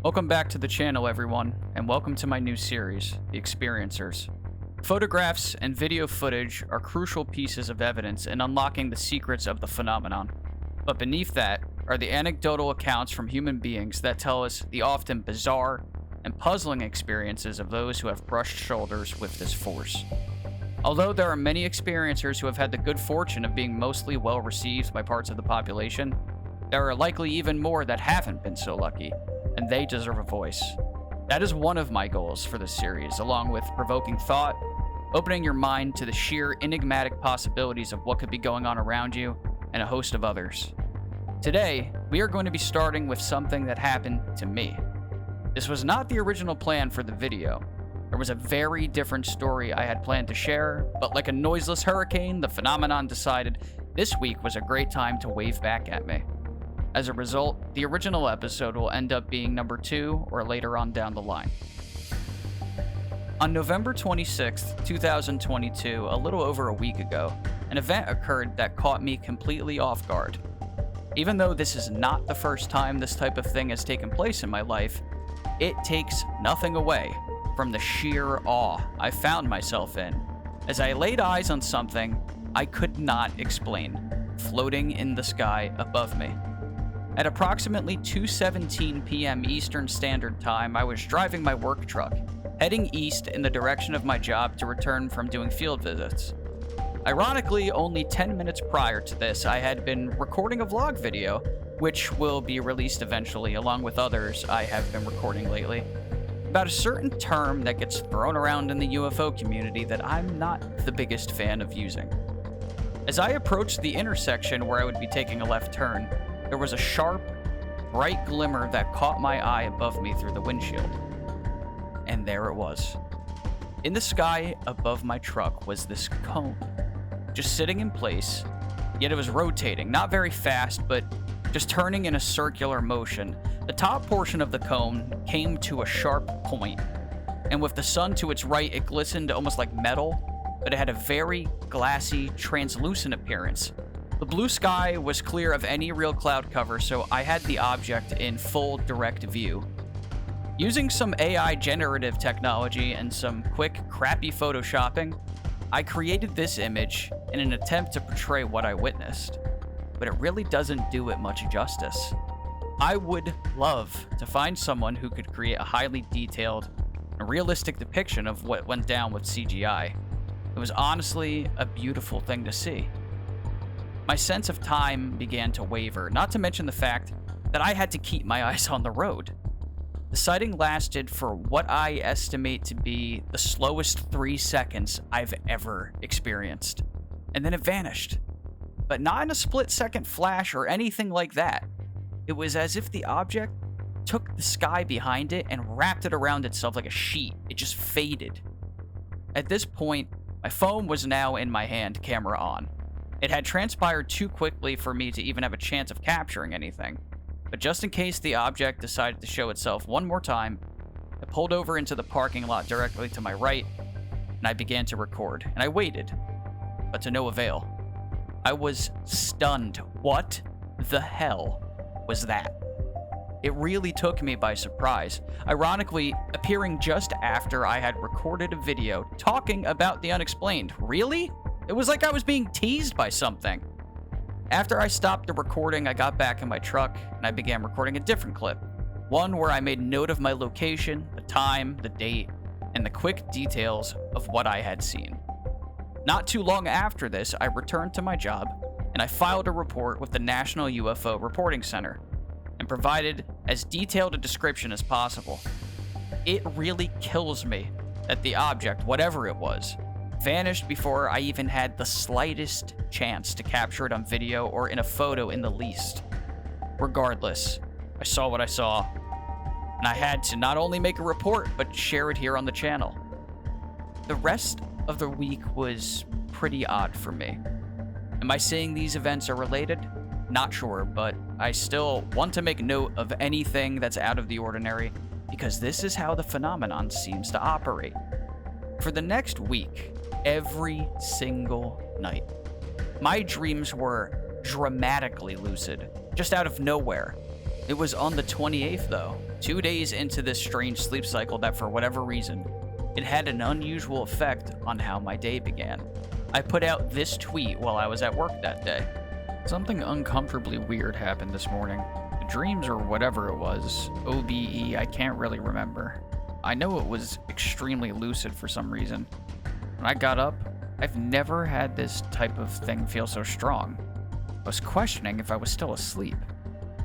Welcome back to the channel, everyone, and welcome to my new series, The Experiencers. Photographs and video footage are crucial pieces of evidence in unlocking the secrets of the phenomenon. But beneath that are the anecdotal accounts from human beings that tell us the often bizarre and puzzling experiences of those who have brushed shoulders with this force. Although there are many experiencers who have had the good fortune of being mostly well received by parts of the population, there are likely even more that haven't been so lucky, and they deserve a voice. That is one of my goals for this series, along with provoking thought, opening your mind to the sheer enigmatic possibilities of what could be going on around you, and a host of others. Today, we are going to be starting with something that happened to me. This was not the original plan for the video. There was a very different story I had planned to share, but like a noiseless hurricane, the phenomenon decided this week was a great time to wave back at me. As a result, the original episode will end up being number 2 or later on down the line. On November 26th, 2022, a little over a week ago, an event occurred that caught me completely off guard. Even though this is not the first time this type of thing has taken place in my life, it takes nothing away from the sheer awe I found myself in as I laid eyes on something I could not explain, floating in the sky above me. At approximately 2:17 p.m. Eastern Standard Time, I was driving my work truck, heading east in the direction of my job to return from doing field visits. Ironically, only 10 minutes prior to this, I had been recording a vlog video, which will be released eventually, along with others I have been recording lately, about a certain term that gets thrown around in the UFO community that I'm not the biggest fan of using. As I approached the intersection where I would be taking a left turn, there was a sharp, bright glimmer that caught my eye above me through the windshield. And there it was. In the sky above my truck was this cone, just sitting in place, yet it was rotating, not very fast, but just turning in a circular motion. The top portion of the cone came to a sharp point, and with the sun to its right, it glistened almost like metal, but it had a very glassy, translucent appearance. The blue sky was clear of any real cloud cover, so I had the object in full direct view. Using some AI generative technology and some quick, crappy photoshopping, I created this image in an attempt to portray what I witnessed, but it really doesn't do it much justice. I would love to find someone who could create a highly detailed and realistic depiction of what went down with CGI. It was honestly a beautiful thing to see. My sense of time began to waver, not to mention the fact that I had to keep my eyes on the road. The sighting lasted for what I estimate to be the slowest 3 seconds I've ever experienced, and then it vanished. But not in a split-second flash or anything like that. It was as if the object took the sky behind it and wrapped it around itself like a sheet. It just faded. At this point, my phone was now in my hand, camera on. It had transpired too quickly for me to even have a chance of capturing anything. But just in case the object decided to show itself one more time, I pulled over into the parking lot directly to my right, and I began to record. And I waited, but to no avail. I was stunned. What the hell was that? It really took me by surprise, ironically appearing just after I had recorded a video talking about the unexplained. Really? It was like I was being teased by something. After I stopped the recording, I got back in my truck and I began recording a different clip. One where I made note of my location, the time, the date, and the quick details of what I had seen. Not too long after this, I returned to my job and I filed a report with the National UFO Reporting Center and provided as detailed a description as possible. It really kills me that the object, whatever it was, vanished before I even had the slightest chance to capture it on video or in a photo in the least. Regardless, I saw what I saw, and I had to not only make a report, but share it here on the channel. The rest of the week was pretty odd for me. Am I saying these events are related? Not sure, but I still want to make note of anything that's out of the ordinary, because this is how the phenomenon seems to operate. For the next week, every single night, my dreams were dramatically lucid, just out of nowhere. It was on the 28th though, 2 days into this strange sleep cycle that for whatever reason, it had an unusual effect on how my day began. I put out this tweet while I was at work that day. Something uncomfortably weird happened this morning. The dreams or whatever it was, OBE, I can't really remember. I know it was extremely lucid for some reason. When I got up, I've never had this type of thing feel so strong. I was questioning if I was still asleep.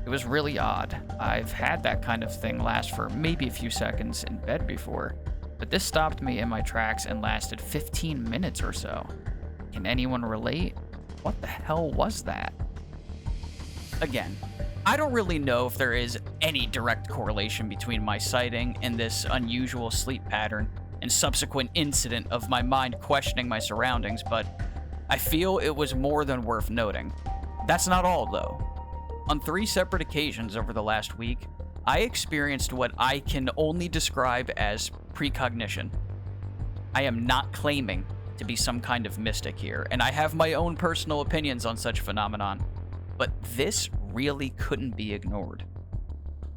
It was really odd. I've had that kind of thing last for maybe a few seconds in bed before, but this stopped me in my tracks and lasted 15 minutes or so. Can anyone relate? What the hell was that? Again, I don't really know if there is any direct correlation between my sighting and this unusual sleep pattern and subsequent incident of my mind questioning my surroundings, but I feel it was more than worth noting. That's not all, though. On 3 separate occasions over the last week, I experienced what I can only describe as precognition. I am not claiming to be some kind of mystic here, and I have my own personal opinions on such phenomenon, but this really couldn't be ignored.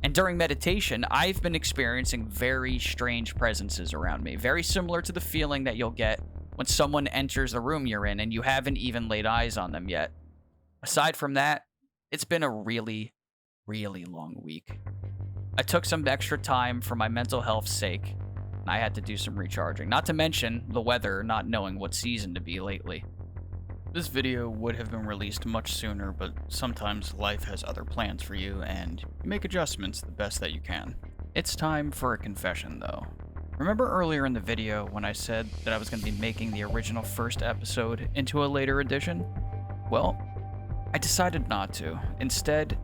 And during meditation, I've been experiencing very strange presences around me, very similar to the feeling that you'll get when someone enters the room you're in and you haven't even laid eyes on them yet. Aside from that, it's been a really, really long week. I took some extra time for my mental health's sake, and I had to do some recharging, not to mention the weather, not knowing what season to be lately. This video would have been released much sooner, but sometimes life has other plans for you, and you make adjustments the best that you can. It's time for a confession, though. Remember earlier in the video when I said that I was going to be making the original first episode into a later edition? Well, I decided not to. Instead,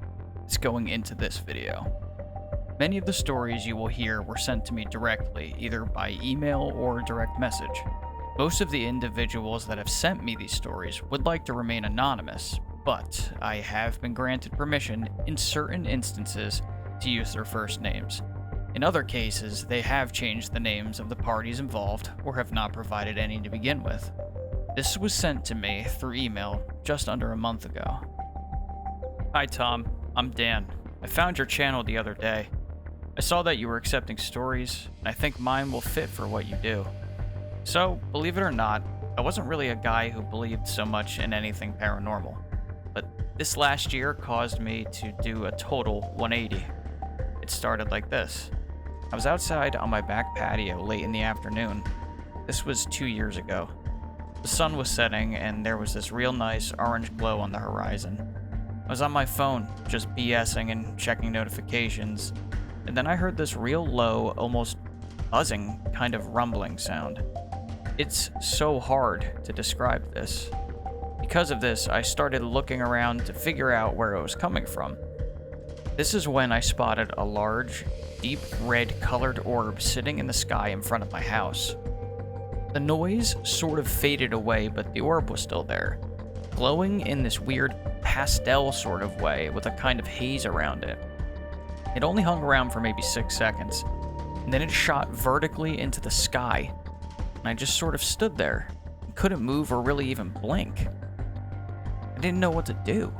it's going into this video. Many of the stories you will hear were sent to me directly, either by email or direct message. Most of the individuals that have sent me these stories would like to remain anonymous, but I have been granted permission in certain instances to use their first names. In other cases, they have changed the names of the parties involved or have not provided any to begin with. This was sent to me through email just under a month ago. Hi Tom, I'm Dan. I found your channel the other day. I saw that you were accepting stories, and I think mine will fit for what you do. So, believe it or not, I wasn't really a guy who believed so much in anything paranormal. But this last year caused me to do a total 180. It started like this. I was outside on my back patio late in the afternoon. This was 2 years ago. The sun was setting, and there was this real nice orange glow on the horizon. I was on my phone, just BSing and checking notifications, and then I heard this real low, almost buzzing kind of rumbling sound. It's so hard to describe this. Because of this, I started looking around to figure out where it was coming from. This is when I spotted a large, deep red colored orb sitting in the sky in front of my house. The noise sort of faded away, but the orb was still there, glowing in this weird pastel sort of way with a kind of haze around it. It only hung around for maybe 6 seconds, and then it shot vertically into the sky, and I just sort of stood there, and couldn't move or really even blink. I didn't know what to do.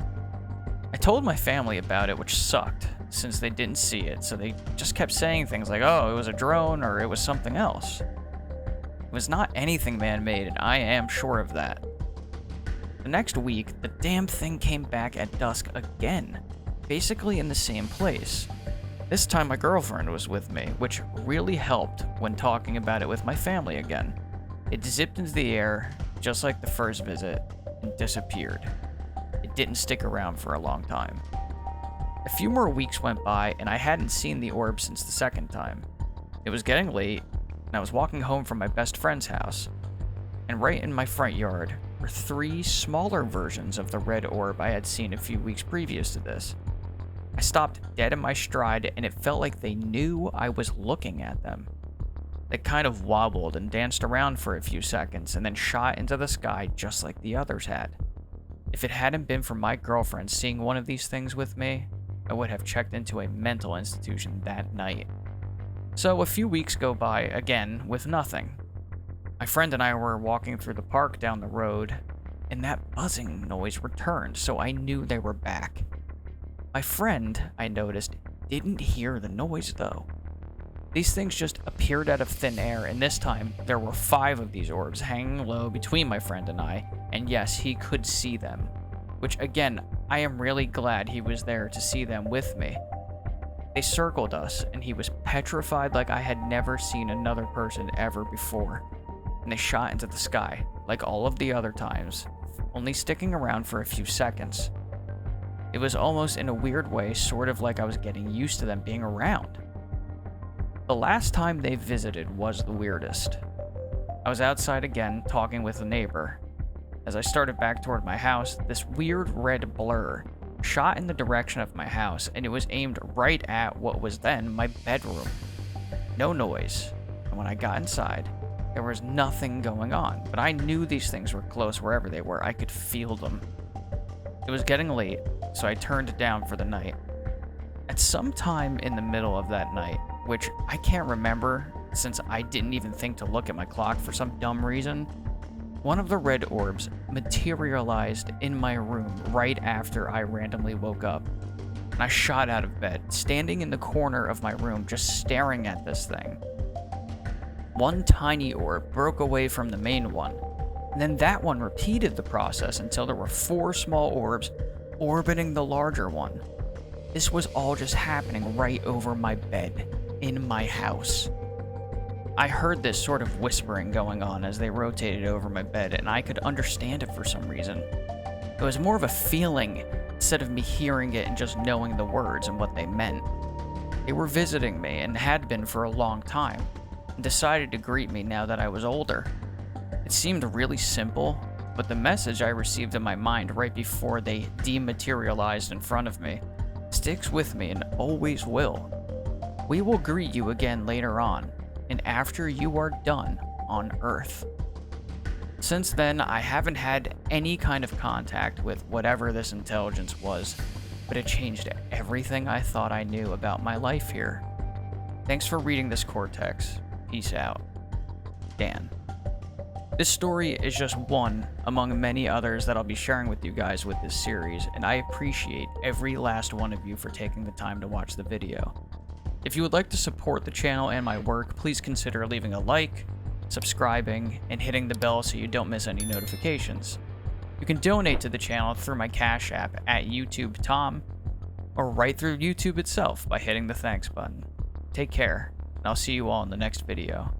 I told my family about it, which sucked, since they didn't see it, so they just kept saying things like, oh, it was a drone, or it was something else. It was not anything man-made, and I am sure of that. The next week, the damn thing came back at dusk again, basically in the same place. This time my girlfriend was with me, which really helped when talking about it with my family again. It zipped into the air, just like the first visit, and disappeared. It didn't stick around for a long time. A few more weeks went by, and I hadn't seen the orb since the second time. It was getting late, and I was walking home from my best friend's house, and right in my front yard were 3 smaller versions of the red orb I had seen a few weeks previous to this. I stopped dead in my stride, and it felt like they knew I was looking at them. They kind of wobbled and danced around for a few seconds, and then shot into the sky just like the others had. If it hadn't been for my girlfriend seeing one of these things with me, I would have checked into a mental institution that night. So a few weeks go by, again, with nothing. My friend and I were walking through the park down the road, and that buzzing noise returned, so I knew they were back. My friend, I noticed, didn't hear the noise though. These things just appeared out of thin air, and this time there were 5 of these orbs hanging low between my friend and I, and yes, he could see them. Which again, I am really glad he was there to see them with me. They circled us, and he was petrified like I had never seen another person ever before. And they shot into the sky, like all of the other times, only sticking around for a few seconds. It was almost in a weird way, sort of like I was getting used to them being around. The last time they visited was the weirdest. I was outside again, talking with a neighbor. As I started back toward my house, this weird red blur shot in the direction of my house, and it was aimed right at what was then my bedroom. No noise, and when I got inside, there was nothing going on, but I knew these things were close wherever they were. I could feel them. It was getting late, so I turned it down for the night. At some time in the middle of that night, which I can't remember since I didn't even think to look at my clock for some dumb reason, one of the red orbs materialized in my room right after I randomly woke up. And I shot out of bed, standing in the corner of my room just staring at this thing. One tiny orb broke away from the main one, and then that one repeated the process until there were 4 small orbs orbiting the larger one. This was all just happening right over my bed, in my house. I heard this sort of whispering going on as they rotated over my bed, and I could understand it for some reason. It was more of a feeling instead of me hearing it and just knowing the words and what they meant. They were visiting me and had been for a long time, and decided to greet me now that I was older. It seemed really simple, but the message I received in my mind right before they dematerialized in front of me sticks with me and always will. We will greet you again later on, and after you are done on Earth. Since then, I haven't had any kind of contact with whatever this intelligence was, but it changed everything I thought I knew about my life here. Thanks for reading this Cortex. Peace out. Dan. This story is just one among many others that I'll be sharing with you guys with this series, and I appreciate every last one of you for taking the time to watch the video. If you would like to support the channel and my work, please consider leaving a like, subscribing, and hitting the bell so you don't miss any notifications. You can donate to the channel through my Cash App at YouTubeTom, or right through YouTube itself by hitting the thanks button. Take care, and I'll see you all in the next video.